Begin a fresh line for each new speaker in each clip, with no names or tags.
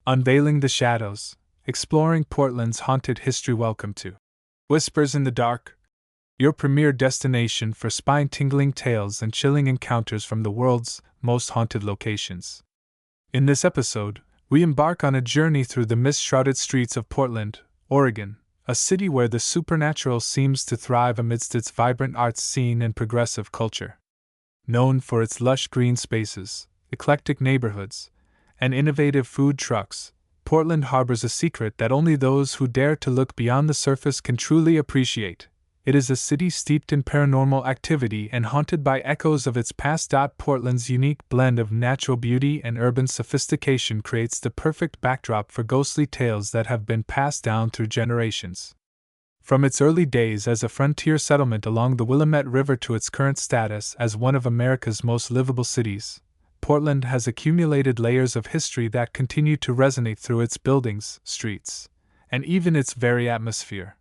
Unveiling the shadows, exploring Portland's haunted history. Welcome to Whispers in the Dark, your premier destination for spine-tingling tales and chilling encounters from the world's most haunted locations. In this episode, we embark on a journey through the mist-shrouded streets of Portland, Oregon, a city where the supernatural seems to thrive amidst its vibrant arts scene and progressive culture. Known for its lush green spaces, eclectic neighborhoods, and innovative food trucks, Portland harbors a secret that only those who dare to look beyond the surface can truly appreciate. It is a city steeped in paranormal activity and haunted by echoes of its past. Portland's unique blend of natural beauty and urban sophistication creates the perfect backdrop for ghostly tales that have been passed down through generations. From its early days as a frontier settlement along the Willamette River to its current status as one of America's most livable cities, Portland has accumulated layers of history that continue to resonate through its buildings, streets, and even its very atmosphere.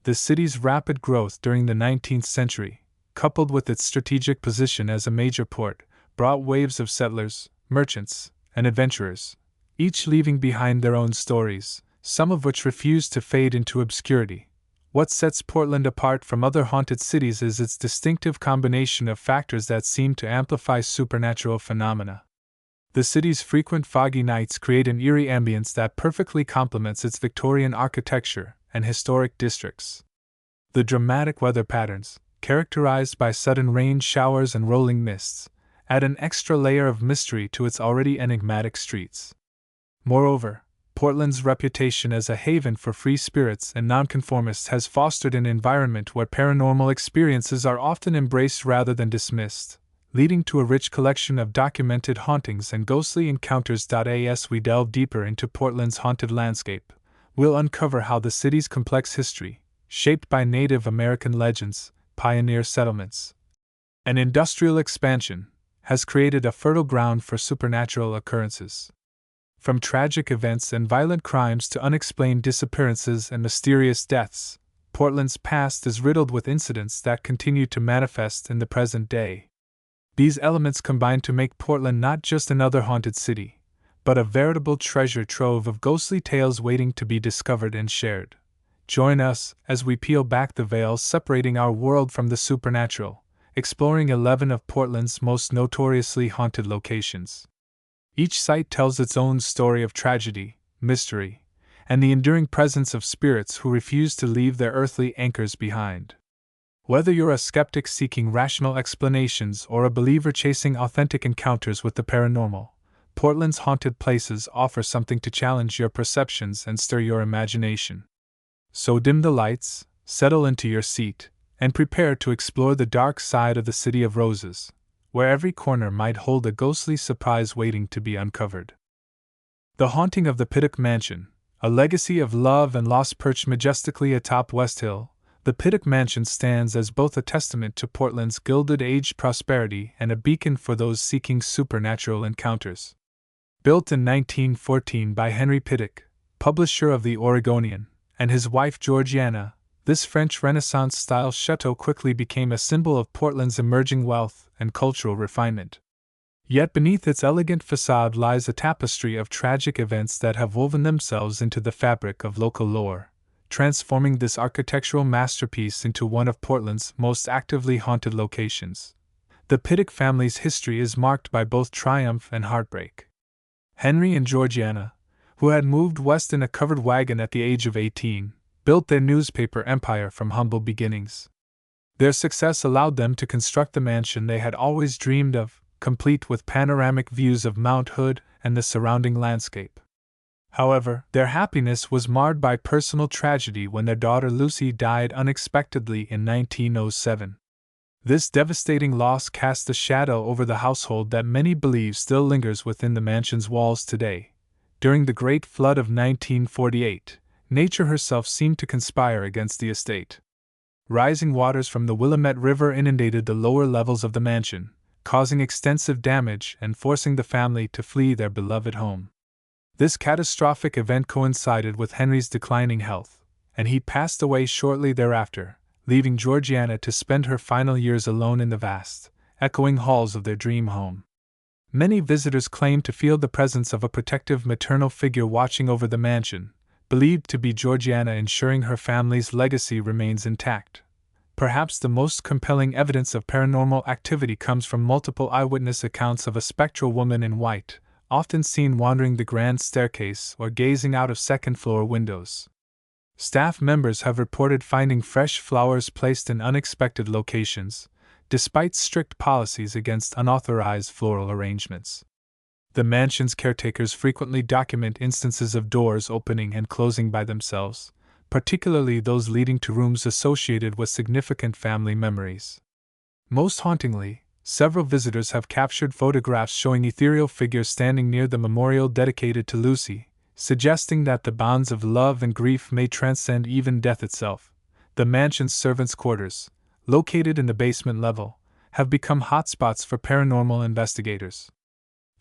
The city's rapid growth during the 19th century, coupled with its strategic position as a major port, brought waves of settlers, merchants, and adventurers, each leaving behind their own stories, some of which refuse to fade into obscurity. What sets Portland apart from other haunted cities is its distinctive combination of factors that seem to amplify supernatural phenomena. The city's frequent foggy nights create an eerie ambience that perfectly complements its Victorian architecture and historic districts. The dramatic weather patterns, characterized by sudden rain showers and rolling mists, add an extra layer of mystery to its already enigmatic streets. Moreover, Portland's reputation as a haven for free spirits and nonconformists has fostered an environment where paranormal experiences are often embraced rather than dismissed, leading to a rich collection of documented hauntings and ghostly encounters. As we delve deeper into Portland's haunted landscape, we'll uncover how the city's complex history, shaped by Native American legends, pioneer settlements, and industrial expansion, has created a fertile ground for supernatural occurrences. From tragic events and violent crimes to unexplained disappearances and mysterious deaths, Portland's past is riddled with incidents that continue to manifest in the present day. These elements combine to make Portland not just another haunted city, but a veritable treasure trove of ghostly tales waiting to be discovered and shared. Join us as we peel back the veil separating our world from the supernatural, exploring 11 of Portland's most notoriously haunted locations. Each site tells its own story of tragedy, mystery, and the enduring presence of spirits who refuse to leave their earthly anchors behind. Whether you're a skeptic seeking rational explanations or a believer chasing authentic encounters with the paranormal, Portland's haunted places offer something to challenge your perceptions and stir your imagination. So dim the lights, settle into your seat, and prepare to explore the dark side of the City of Roses, where every corner might hold a ghostly surprise waiting to be uncovered. The haunting of the Pittock Mansion, a legacy of love and loss perched majestically atop West Hill, the Pittock Mansion stands as both a testament to Portland's Gilded Age prosperity and a beacon for those seeking supernatural encounters. Built in 1914 by Henry Pittock, publisher of the Oregonian, and his wife Georgiana, this French Renaissance-style chateau quickly became a symbol of Portland's emerging wealth and cultural refinement. Yet beneath its elegant facade lies a tapestry of tragic events that have woven themselves into the fabric of local lore, transforming this architectural masterpiece into one of Portland's most actively haunted locations. The Pittock family's history is marked by both triumph and heartbreak. Henry and Georgiana, who had moved west in a covered wagon at the age of 18, built their newspaper empire from humble beginnings. Their success allowed them to construct the mansion they had always dreamed of, complete with panoramic views of Mount Hood and the surrounding landscape. However, their happiness was marred by personal tragedy when their daughter Lucy died unexpectedly in 1907. This devastating loss cast a shadow over the household that many believe still lingers within the mansion's walls today. During the Great Flood of 1948, nature herself seemed to conspire against the estate. Rising waters from the Willamette River inundated the lower levels of the mansion, causing extensive damage and forcing the family to flee their beloved home. This catastrophic event coincided with Henry's declining health, and he passed away shortly thereafter, leaving Georgiana to spend her final years alone in the vast, echoing halls of their dream home. Many visitors claim to feel the presence of a protective maternal figure watching over the mansion, believed to be Georgiana, ensuring her family's legacy remains intact. Perhaps the most compelling evidence of paranormal activity comes from multiple eyewitness accounts of a spectral woman in white, often seen wandering the grand staircase or gazing out of second-floor windows. Staff members have reported finding fresh flowers placed in unexpected locations, despite strict policies against unauthorized floral arrangements. The mansion's caretakers frequently document instances of doors opening and closing by themselves, particularly those leading to rooms associated with significant family memories. Most hauntingly, several visitors have captured photographs showing ethereal figures standing near the memorial dedicated to Lucy, suggesting that the bonds of love and grief may transcend even death itself. The mansion's servants' quarters, located in the basement level, have become hotspots for paranormal investigators.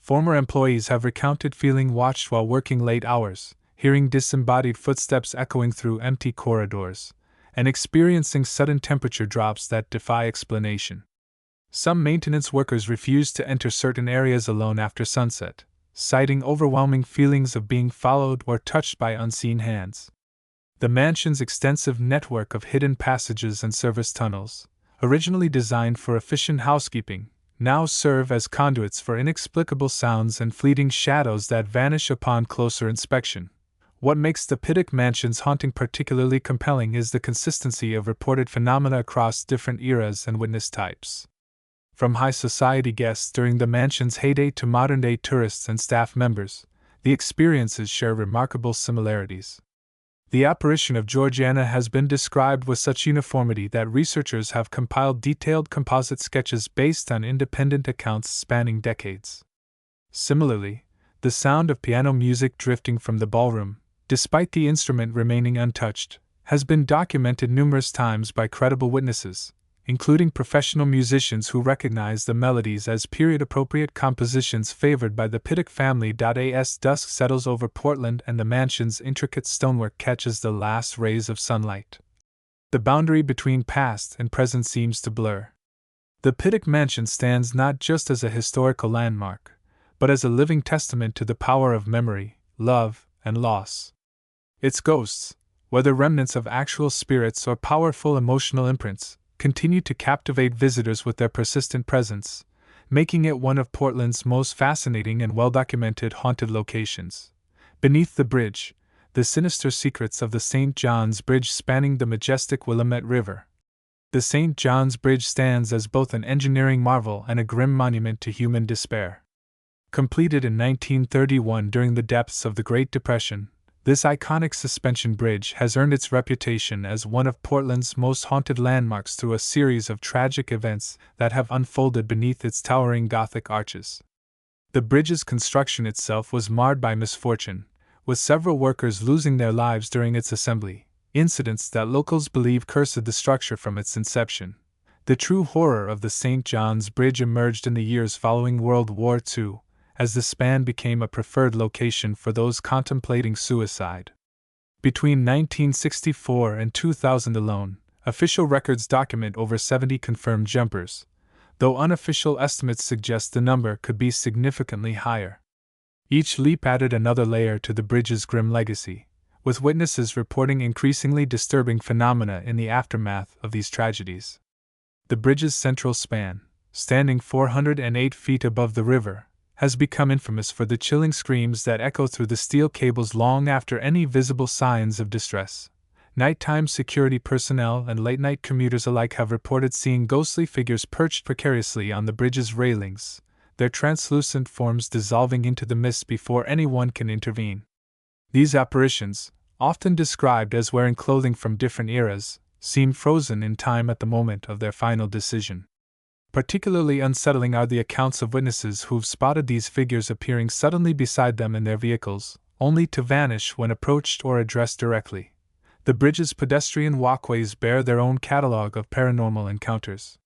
Former employees have recounted feeling watched while working late hours, hearing disembodied footsteps echoing through empty corridors, and experiencing sudden temperature drops that defy explanation. Some maintenance workers refuse to enter certain areas alone after sunset, citing overwhelming feelings of being followed or touched by unseen hands. The mansion's extensive network of hidden passages and service tunnels, originally designed for efficient housekeeping, now serve as conduits for inexplicable sounds and fleeting shadows that vanish upon closer inspection. What makes the Pittock Mansion's haunting particularly compelling is the consistency of reported phenomena across different eras and witness types. From high society guests during the mansion's heyday to modern-day tourists and staff members, the experiences share remarkable similarities. The apparition of Georgiana has been described with such uniformity that researchers have compiled detailed composite sketches based on independent accounts spanning decades. Similarly, the sound of piano music drifting from the ballroom, despite the instrument remaining untouched, has been documented numerous times by credible witnesses, including professional musicians who recognize the melodies as period-appropriate compositions favored by the Pittock family. As dusk settles over Portland and the mansion's intricate stonework catches the last rays of sunlight, the boundary between past and present seems to blur. The Pittock Mansion stands not just as a historical landmark, but as a living testament to the power of memory, love, and loss. Its ghosts, whether remnants of actual spirits or powerful emotional imprints, continue to captivate visitors with their persistent presence, making it one of Portland's most fascinating and well-documented haunted locations. Beneath the bridge, the sinister secrets of the St. John's Bridge spanning the majestic Willamette River. The St. John's Bridge stands as both an engineering marvel and a grim monument to human despair. Completed in 1931 during the depths of the Great Depression, this iconic suspension bridge has earned its reputation as one of Portland's most haunted landmarks through a series of tragic events that have unfolded beneath its towering Gothic arches. The bridge's construction itself was marred by misfortune, with several workers losing their lives during its assembly, incidents that locals believe cursed the structure from its inception. The true horror of the St. John's Bridge emerged in the years following World War II, as the span became a preferred location for those contemplating suicide. Between 1964 and 2000 alone, official records document over 70 confirmed jumpers, though unofficial estimates suggest the number could be significantly higher. Each leap added another layer to the bridge's grim legacy, with witnesses reporting increasingly disturbing phenomena in the aftermath of these tragedies. The bridge's central span, standing 408 feet above the river, has become infamous for the chilling screams that echo through the steel cables long after any visible signs of distress. Nighttime security personnel and late-night commuters alike have reported seeing ghostly figures perched precariously on the bridge's railings, their translucent forms dissolving into the mist before anyone can intervene. These apparitions, often described as wearing clothing from different eras, seem frozen in time at the moment of their final decision. Particularly unsettling are the accounts of witnesses who've spotted these figures appearing suddenly beside them in their vehicles, only to vanish when approached or addressed directly. The bridge's pedestrian walkways bear their own catalog of paranormal encounters.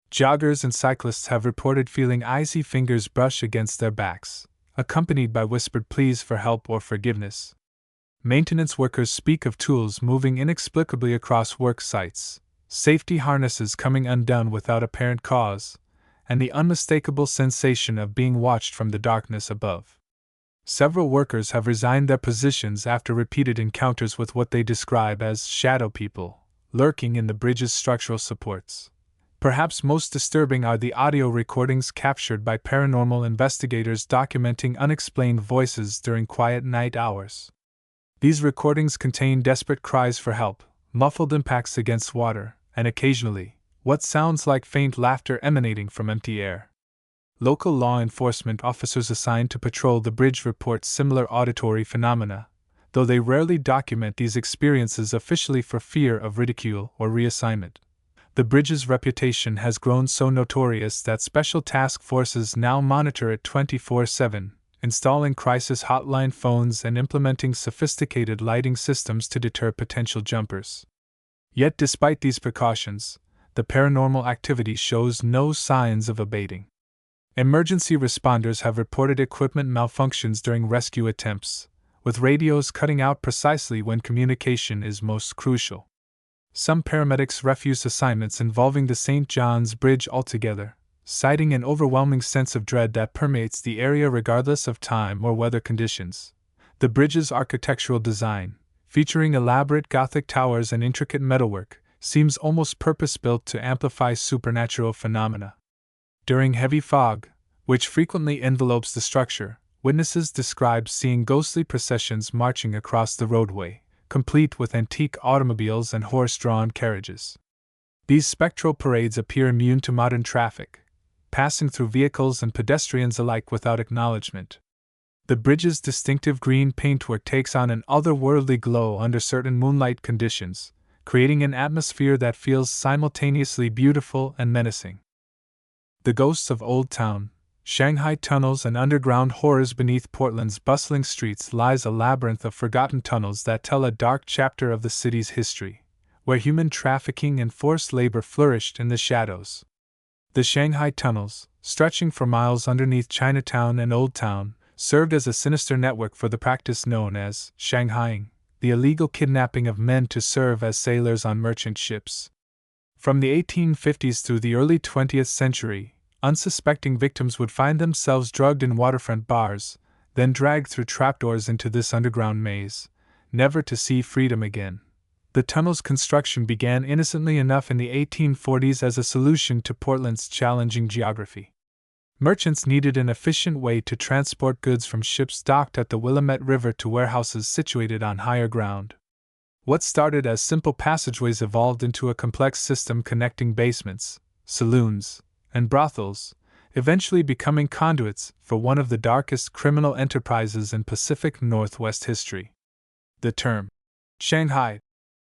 Joggers and cyclists have reported feeling icy fingers brush against their backs, accompanied by whispered pleas for help or forgiveness. Maintenance workers speak of tools moving inexplicably across work sites, safety harnesses coming undone without apparent cause, and the unmistakable sensation of being watched from the darkness above. Several workers have resigned their positions after repeated encounters with what they describe as shadow people, lurking in the bridge's structural supports. Perhaps most disturbing are the audio recordings captured by paranormal investigators documenting unexplained voices during quiet night hours. These recordings contain desperate cries for help, muffled impacts against water, and occasionally, what sounds like faint laughter emanating from empty air. Local law enforcement officers assigned to patrol the bridge report similar auditory phenomena, though they rarely document these experiences officially for fear of ridicule or reassignment. The bridge's reputation has grown so notorious that special task forces now monitor it 24/7, installing crisis hotline phones and implementing sophisticated lighting systems to deter potential jumpers. Yet despite these precautions, the paranormal activity shows no signs of abating. Emergency responders have reported equipment malfunctions during rescue attempts, with radios cutting out precisely when communication is most crucial. Some paramedics refuse assignments involving the St. John's Bridge altogether, citing an overwhelming sense of dread that permeates the area regardless of time or weather conditions. The bridge's architectural design, featuring elaborate Gothic towers and intricate metalwork, seems almost purpose-built to amplify supernatural phenomena. During heavy fog, which frequently envelopes the structure, witnesses describe seeing ghostly processions marching across the roadway, complete with antique automobiles and horse-drawn carriages. These spectral parades appear immune to modern traffic, passing through vehicles and pedestrians alike without acknowledgement. The bridge's distinctive green paintwork takes on an otherworldly glow under certain moonlight conditions, creating an atmosphere that feels simultaneously beautiful and menacing. The ghosts of Old Town, Shanghai Tunnels, and underground horrors beneath Portland's bustling streets lies a labyrinth of forgotten tunnels that tell a dark chapter of the city's history, where human trafficking and forced labor flourished in the shadows. The Shanghai Tunnels, stretching for miles underneath Chinatown and Old Town, served as a sinister network for the practice known as Shanghaiing, the illegal kidnapping of men to serve as sailors on merchant ships. From the 1850s through the early 20th century, unsuspecting victims would find themselves drugged in waterfront bars, then dragged through trapdoors into this underground maze, never to see freedom again. The tunnel's construction began innocently enough in the 1840s as a solution to Portland's challenging geography. Merchants needed an efficient way to transport goods from ships docked at the Willamette River to warehouses situated on higher ground. What started as simple passageways evolved into a complex system connecting basements, saloons, and brothels, eventually becoming conduits for one of the darkest criminal enterprises in Pacific Northwest history. The term, Shanghai,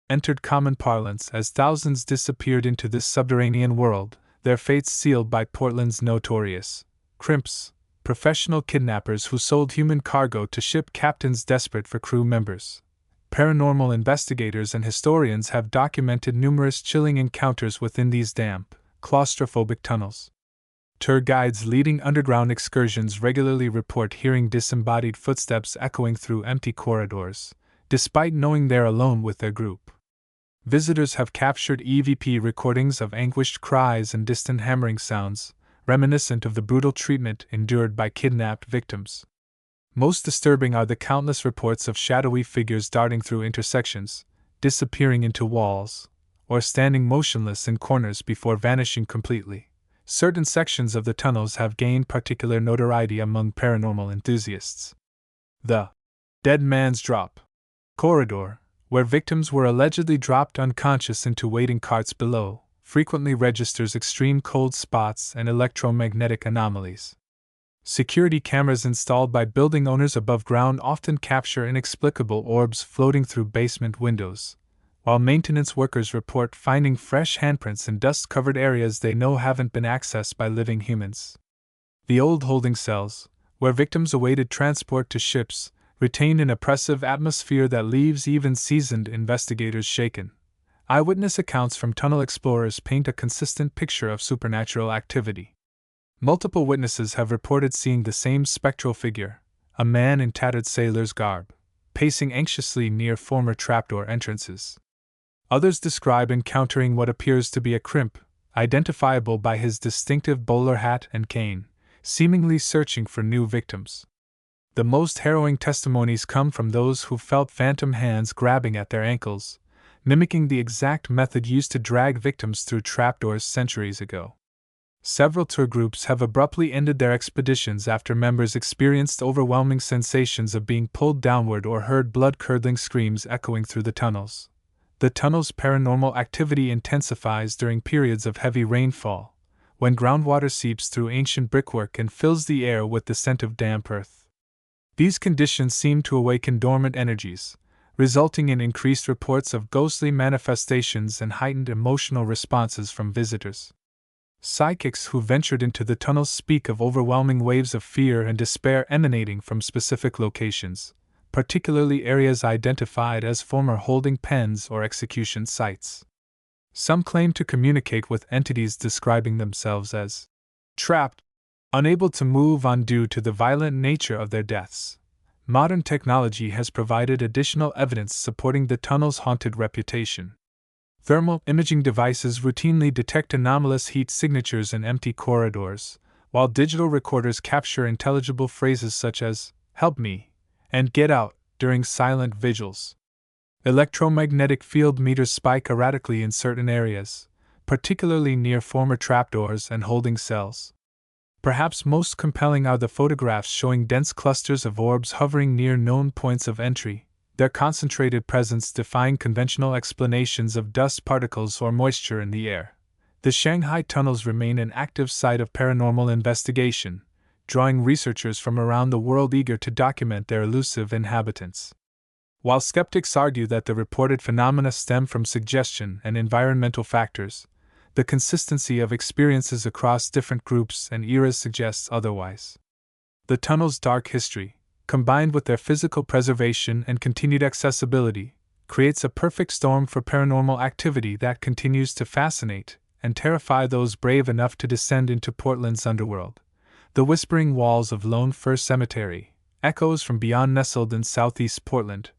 entered common parlance as thousands disappeared into this subterranean world, their fates sealed by Portland's notorious crimps, professional kidnappers who sold human cargo to ship captains desperate for crew members. Paranormal investigators and historians have documented numerous chilling encounters within these damp, claustrophobic tunnels. Tour guides leading underground excursions regularly report hearing disembodied footsteps echoing through empty corridors, despite knowing they're alone with their group. Visitors have captured EVP recordings of anguished cries and distant hammering sounds, reminiscent of the brutal treatment endured by kidnapped victims. Most disturbing are the countless reports of shadowy figures darting through intersections, disappearing into walls, or standing motionless in corners before vanishing completely. Certain sections of the tunnels have gained particular notoriety among paranormal enthusiasts. The Dead Man's Drop corridor, where victims were allegedly dropped unconscious into waiting carts below, frequently registers extreme cold spots and electromagnetic anomalies. Security cameras installed by building owners above ground often capture inexplicable orbs floating through basement windows, while maintenance workers report finding fresh handprints in dust-covered areas they know haven't been accessed by living humans. The old holding cells, where victims awaited transport to ships, retain an oppressive atmosphere that leaves even seasoned investigators shaken. Eyewitness accounts from tunnel explorers paint a consistent picture of supernatural activity. Multiple witnesses have reported seeing the same spectral figure, a man in tattered sailor's garb, pacing anxiously near former trapdoor entrances. Others describe encountering what appears to be a crimp, identifiable by his distinctive bowler hat and cane, seemingly searching for new victims. The most harrowing testimonies come from those who felt phantom hands grabbing at their ankles, mimicking the exact method used to drag victims through trapdoors centuries ago. Several tour groups have abruptly ended their expeditions after members experienced overwhelming sensations of being pulled downward or heard blood-curdling screams echoing through the tunnels. The tunnel's paranormal activity intensifies during periods of heavy rainfall, when groundwater seeps through ancient brickwork and fills the air with the scent of damp earth. These conditions seem to awaken dormant energies, resulting in increased reports of ghostly manifestations and heightened emotional responses from visitors. Psychics who ventured into the tunnels speak of overwhelming waves of fear and despair emanating from specific locations, particularly areas identified as former holding pens or execution sites. Some claim to communicate with entities describing themselves as trapped, unable to move on due to the violent nature of their deaths. Modern technology has provided additional evidence supporting the tunnel's haunted reputation. Thermal imaging devices routinely detect anomalous heat signatures in empty corridors, while digital recorders capture intelligible phrases such as, "help me," and "get out," during silent vigils. Electromagnetic field meters spike erratically in certain areas, particularly near former trapdoors and holding cells. Perhaps most compelling are the photographs showing dense clusters of orbs hovering near known points of entry, their concentrated presence defying conventional explanations of dust particles or moisture in the air. The Shanghai Tunnels remain an active site of paranormal investigation, drawing researchers from around the world eager to document their elusive inhabitants. While skeptics argue that the reported phenomena stem from suggestion and environmental factors, the consistency of experiences across different groups and eras suggests otherwise. The tunnel's dark history, combined with their physical preservation and continued accessibility, creates a perfect storm for paranormal activity that continues to fascinate and terrify those brave enough to descend into Portland's underworld. The whispering walls of Lone Fir Cemetery, echoes from beyond. Nestled in southeast Portland,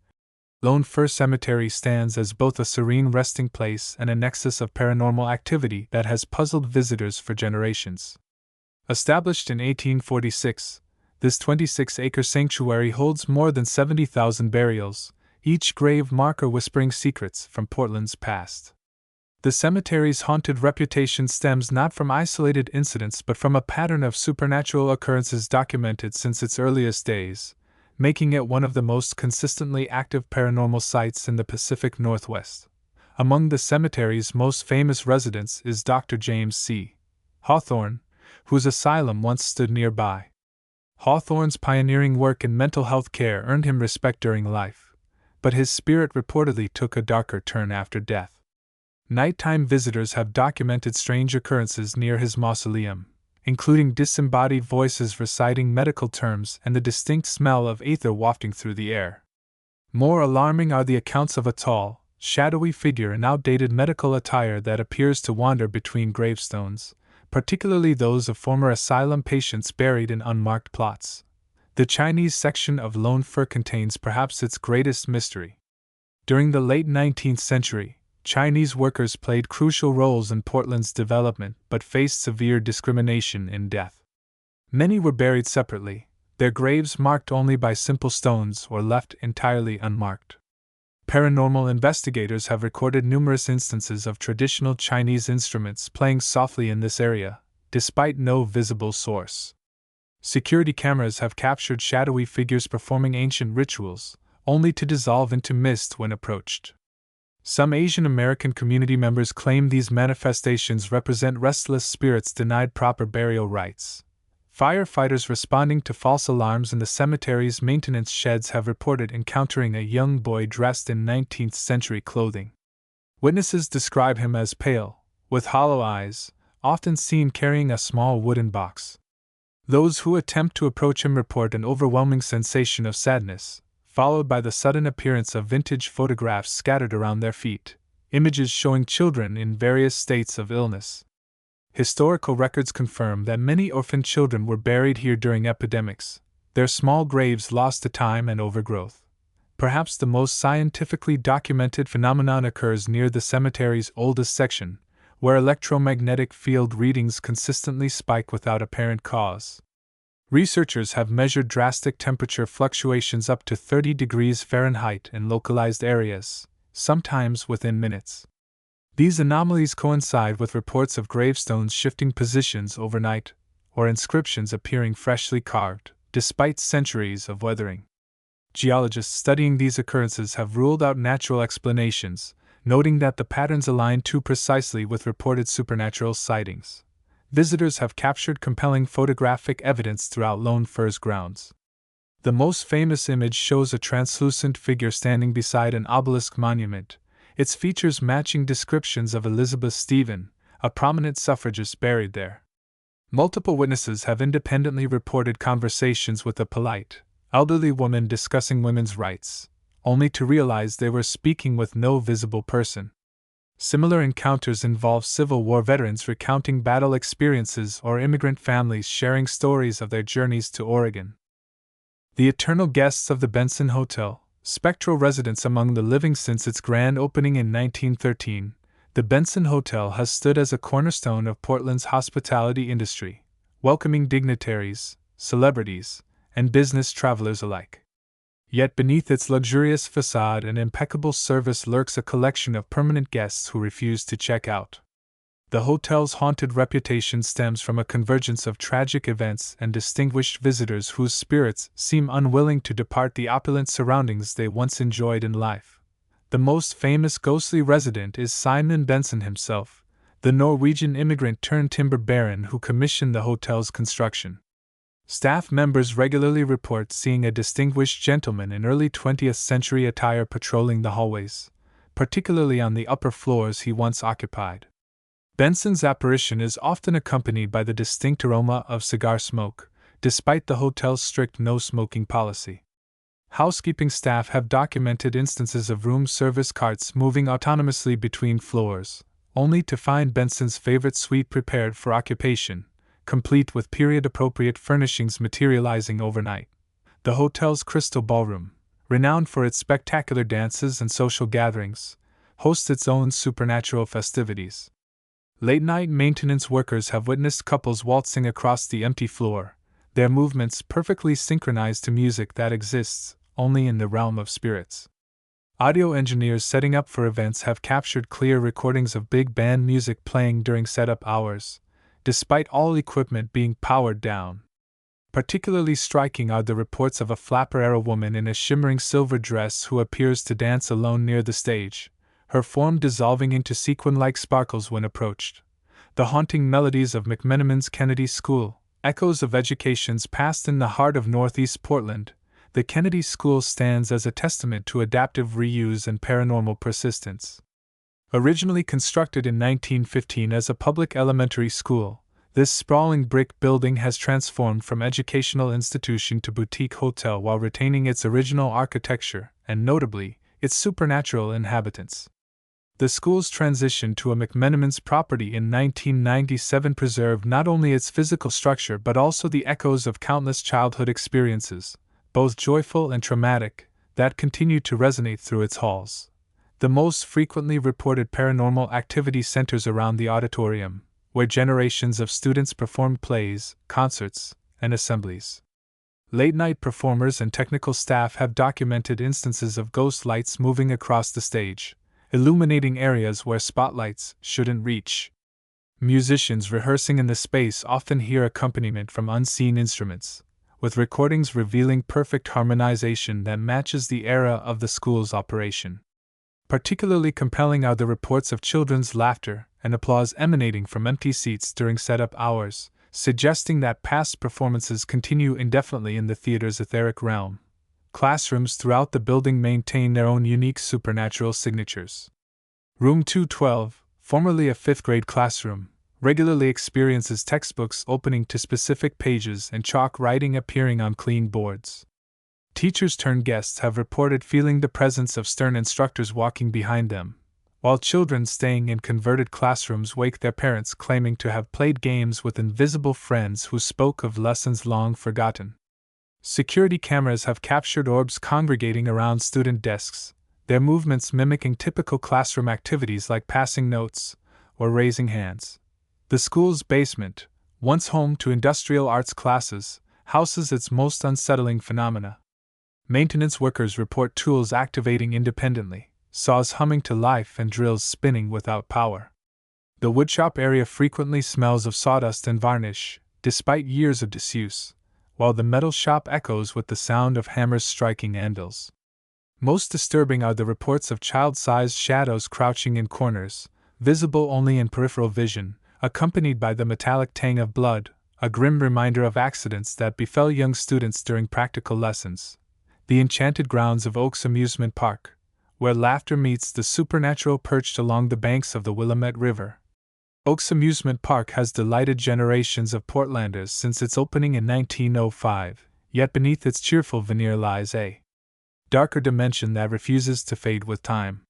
Lone Fir Cemetery stands as both a serene resting place and a nexus of paranormal activity that has puzzled visitors for generations. Established in 1846, this 26-acre sanctuary holds more than 70,000 burials, each grave marker whispering secrets from Portland's past. The cemetery's haunted reputation stems not from isolated incidents but from a pattern of supernatural occurrences documented since its earliest days, making it one of the most consistently active paranormal sites in the Pacific Northwest. Among the cemetery's most famous residents is Dr. James C. Hawthorne, whose asylum once stood nearby. Hawthorne's pioneering work in mental health care earned him respect during life, but his spirit reportedly took a darker turn after death. Nighttime visitors have documented strange occurrences near his mausoleum, including disembodied voices reciting medical terms and the distinct smell of ether wafting through the air. More alarming are the accounts of a tall, shadowy figure in outdated medical attire that appears to wander between gravestones, particularly those of former asylum patients buried in unmarked plots. The Chinese section of Lone Fir contains perhaps its greatest mystery. During the late 19th century, Chinese workers played crucial roles in Portland's development but faced severe discrimination and death. Many were buried separately, their graves marked only by simple stones or left entirely unmarked. Paranormal investigators have recorded numerous instances of traditional Chinese instruments playing softly in this area, despite no visible source. Security cameras have captured shadowy figures performing ancient rituals, only to dissolve into mist when approached. Some Asian American community members claim these manifestations represent restless spirits denied proper burial rites. Firefighters responding to false alarms in the cemetery's maintenance sheds have reported encountering a young boy dressed in 19th century clothing. Witnesses describe him as pale, with hollow eyes, often seen carrying a small wooden box. Those who attempt to approach him report an overwhelming sensation of sadness, followed by the sudden appearance of vintage photographs scattered around their feet, images showing children in various states of illness. Historical records confirm that many orphan children were buried here during epidemics, their small graves lost to time and overgrowth. Perhaps the most scientifically documented phenomenon occurs near the cemetery's oldest section, where electromagnetic field readings consistently spike without apparent cause. Researchers have measured drastic temperature fluctuations up to 30 degrees Fahrenheit in localized areas, sometimes within minutes. These anomalies coincide with reports of gravestones shifting positions overnight, or inscriptions appearing freshly carved, despite centuries of weathering. Geologists studying these occurrences have ruled out natural explanations, noting that the patterns align too precisely with reported supernatural sightings. Visitors have captured compelling photographic evidence throughout Lone Firs grounds. The most famous image shows a translucent figure standing beside an obelisk monument, its features matching descriptions of Elizabeth Stephen, a prominent suffragist buried there. Multiple witnesses have independently reported conversations with a polite, elderly woman discussing women's rights, only to realize they were speaking with no visible person. Similar encounters involve Civil War veterans recounting battle experiences or immigrant families sharing stories of their journeys to Oregon. The eternal guests of the Benson Hotel, spectral residents among the living since its grand opening in 1913, the Benson Hotel has stood as a cornerstone of Portland's hospitality industry, welcoming dignitaries, celebrities, and business travelers alike. Yet beneath its luxurious facade and impeccable service lurks a collection of permanent guests who refuse to check out. The hotel's haunted reputation stems from a convergence of tragic events and distinguished visitors whose spirits seem unwilling to depart the opulent surroundings they once enjoyed in life. The most famous ghostly resident is Simon Benson himself, the Norwegian immigrant turned timber baron who commissioned the hotel's construction. Staff members regularly report seeing a distinguished gentleman in early 20th century attire patrolling the hallways, particularly on the upper floors he once occupied. Benson's apparition is often accompanied by the distinct aroma of cigar smoke, despite the hotel's strict no-smoking policy. Housekeeping staff have documented instances of room service carts moving autonomously between floors, only to find Benson's favorite suite prepared for occupation, complete with period-appropriate furnishings materializing overnight. The hotel's Crystal Ballroom, renowned for its spectacular dances and social gatherings, hosts its own supernatural festivities. Late-night maintenance workers have witnessed couples waltzing across the empty floor, their movements perfectly synchronized to music that exists only in the realm of spirits. Audio engineers setting up for events have captured clear recordings of big band music playing during setup hours, despite all equipment being powered down. Particularly striking are the reports of a flapper-era woman in a shimmering silver dress who appears to dance alone near the stage, her form dissolving into sequin-like sparkles when approached. The haunting melodies of McMenamin's Kennedy School, echoes of educations passed in the heart of Northeast Portland. The Kennedy School stands as a testament to adaptive reuse and paranormal persistence. Originally constructed in 1915 as a public elementary school, this sprawling brick building has transformed from educational institution to boutique hotel while retaining its original architecture and, notably, its supernatural inhabitants. The school's transition to a McMenamin's property in 1997 preserved not only its physical structure but also the echoes of countless childhood experiences, both joyful and traumatic, that continue to resonate through its halls. The most frequently reported paranormal activity centers around the auditorium, where generations of students performed plays, concerts, and assemblies. Late-night performers and technical staff have documented instances of ghost lights moving across the stage, illuminating areas where spotlights shouldn't reach. Musicians rehearsing in the space often hear accompaniment from unseen instruments, with recordings revealing perfect harmonization that matches the era of the school's operation. Particularly compelling are the reports of children's laughter and applause emanating from empty seats during setup hours, suggesting that past performances continue indefinitely in the theater's etheric realm. Classrooms throughout the building maintain their own unique supernatural signatures. Room 212, formerly a fifth-grade classroom, regularly experiences textbooks opening to specific pages and chalk writing appearing on clean boards. Teachers-turned-guests have reported feeling the presence of stern instructors walking behind them, while children staying in converted classrooms wake their parents claiming to have played games with invisible friends who spoke of lessons long forgotten. Security cameras have captured orbs congregating around student desks, their movements mimicking typical classroom activities like passing notes or raising hands. The school's basement, once home to industrial arts classes, houses its most unsettling phenomena. Maintenance workers report tools activating independently, saws humming to life, and drills spinning without power. The woodshop area frequently smells of sawdust and varnish, despite years of disuse, while the metal shop echoes with the sound of hammers striking anvils. Most disturbing are the reports of child-sized shadows crouching in corners, visible only in peripheral vision, accompanied by the metallic tang of blood, a grim reminder of accidents that befell young students during practical lessons. The enchanted grounds of Oaks Amusement Park, where laughter meets the supernatural, perched along the banks of the Willamette River. Oaks Amusement Park has delighted generations of Portlanders since its opening in 1905, yet beneath its cheerful veneer lies a darker dimension that refuses to fade with time.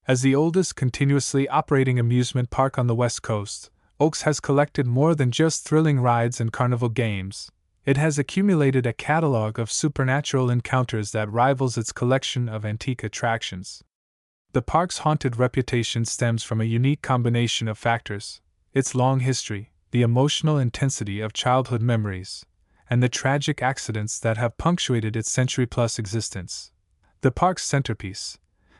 As the oldest continuously operating amusement park on the West Coast, Oaks has collected more than just thrilling rides and carnival games. It has accumulated a catalog of supernatural encounters that rivals its collection of antique attractions. The park's haunted reputation stems from a unique combination of factors: its long history, the emotional intensity of childhood memories, and the tragic accidents that have punctuated its century-plus existence. The park's centerpiece,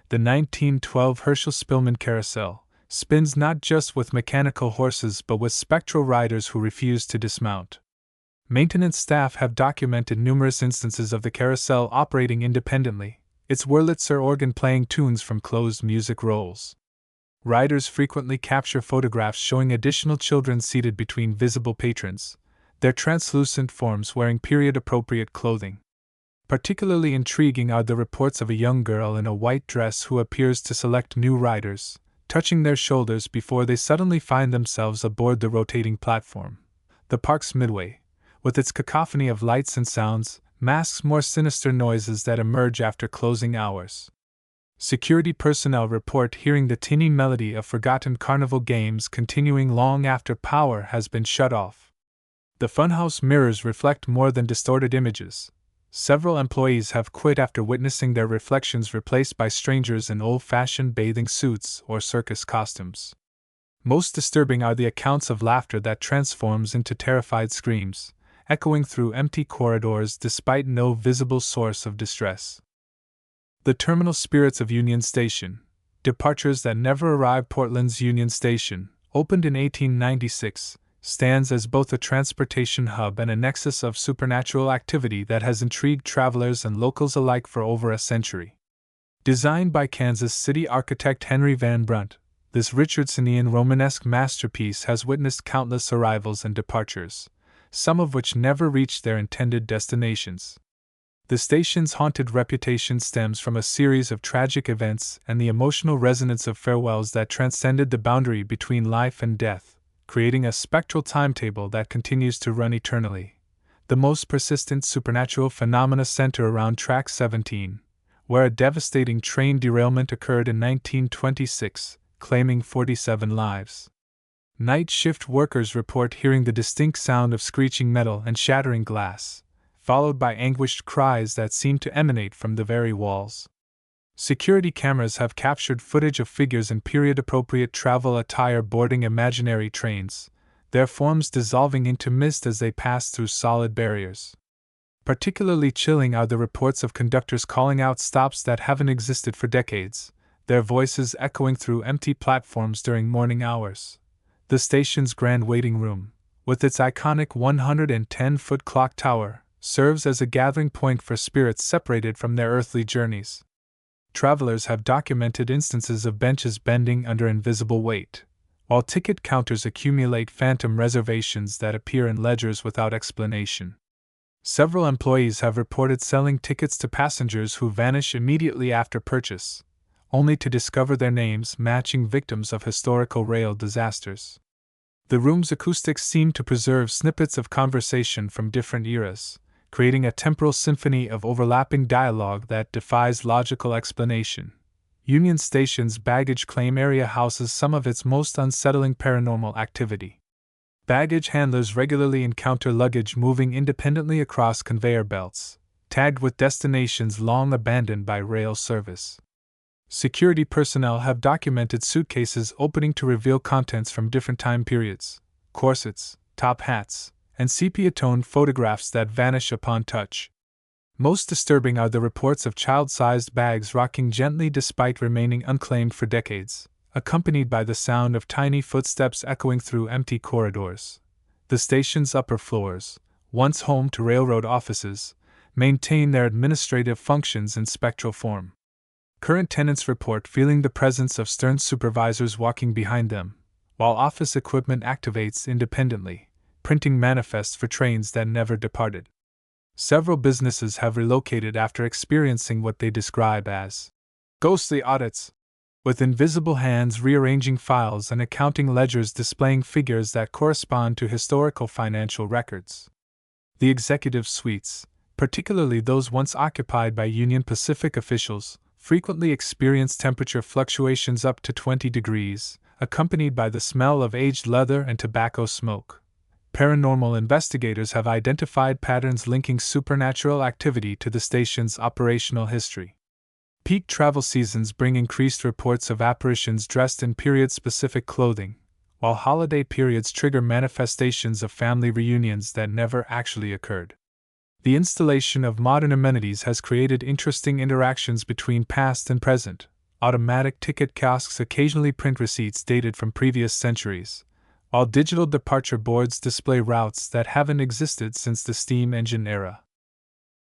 the 1912 Herschel Spillman Carousel, spins not just with mechanical horses but with spectral riders who refuse to dismount. Maintenance staff have documented numerous instances of the carousel operating independently, its Wurlitzer organ playing tunes from closed music rolls. Riders frequently capture photographs showing additional children seated between visible patrons, their translucent forms wearing period-appropriate clothing. Particularly intriguing are the reports of a young girl in a white dress who appears to select new riders, touching their shoulders before they suddenly find themselves aboard the rotating platform. The park's midway, with its cacophony of lights and sounds, masks more sinister noises that emerge after closing hours. Security personnel report hearing the tinny melody of forgotten carnival games continuing long after power has been shut off. The funhouse mirrors reflect more than distorted images. Several employees have quit after witnessing their reflections replaced by strangers in old-fashioned bathing suits or circus costumes. Most disturbing are the accounts of laughter that transforms into terrified screams, echoing through empty corridors despite no visible source of distress. The terminal spirits of Union Station, departures that never arrive. Portland's Union Station, opened in 1896, stands as both a transportation hub and a nexus of supernatural activity that has intrigued travelers and locals alike for over a century. Designed by Kansas City architect Henry Van Brunt, this Richardsonian Romanesque masterpiece has witnessed countless arrivals and departures, some of which never reached their intended destinations. The station's haunted reputation stems from a series of tragic events and the emotional resonance of farewells that transcended the boundary between life and death, creating a spectral timetable that continues to run eternally. The most persistent supernatural phenomena center around Track 17, where a devastating train derailment occurred in 1926, claiming 47 lives. Night shift workers report hearing the distinct sound of screeching metal and shattering glass, followed by anguished cries that seem to emanate from the very walls. Security cameras have captured footage of figures in period-appropriate travel attire boarding imaginary trains, their forms dissolving into mist as they pass through solid barriers. Particularly chilling are the reports of conductors calling out stops that haven't existed for decades, their voices echoing through empty platforms during morning hours. The station's grand waiting room, with its iconic 110-foot clock tower, serves as a gathering point for spirits separated from their earthly journeys. Travelers have documented instances of benches bending under invisible weight, while ticket counters accumulate phantom reservations that appear in ledgers without explanation. Several employees have reported selling tickets to passengers who vanish immediately after purchase, only to discover their names matching victims of historical rail disasters. The room's acoustics seem to preserve snippets of conversation from different eras, creating a temporal symphony of overlapping dialogue that defies logical explanation. Union Station's baggage claim area houses some of its most unsettling paranormal activity. Baggage handlers regularly encounter luggage moving independently across conveyor belts, tagged with destinations long abandoned by rail service. Security personnel have documented suitcases opening to reveal contents from different time periods, corsets, top hats, and sepia-toned photographs that vanish upon touch. Most disturbing are the reports of child-sized bags rocking gently despite remaining unclaimed for decades, accompanied by the sound of tiny footsteps echoing through empty corridors. The station's upper floors, once home to railroad offices, maintain their administrative functions in spectral form. Current tenants report feeling the presence of stern supervisors walking behind them, while office equipment activates independently, printing manifests for trains that never departed. Several businesses have relocated after experiencing what they describe as ghostly audits, with invisible hands rearranging files and accounting ledgers displaying figures that correspond to historical financial records. The executive suites, particularly those once occupied by Union Pacific officials, frequently experience temperature fluctuations up to 20 degrees, accompanied by the smell of aged leather and tobacco smoke. Paranormal investigators have identified patterns linking supernatural activity to the station's operational history. Peak travel seasons bring increased reports of apparitions dressed in period-specific clothing, while holiday periods trigger manifestations of family reunions that never actually occurred. The installation of modern amenities has created interesting interactions between past and present. Automatic ticket kiosks occasionally print receipts dated from previous centuries, while digital departure boards display routes that haven't existed since the steam engine era.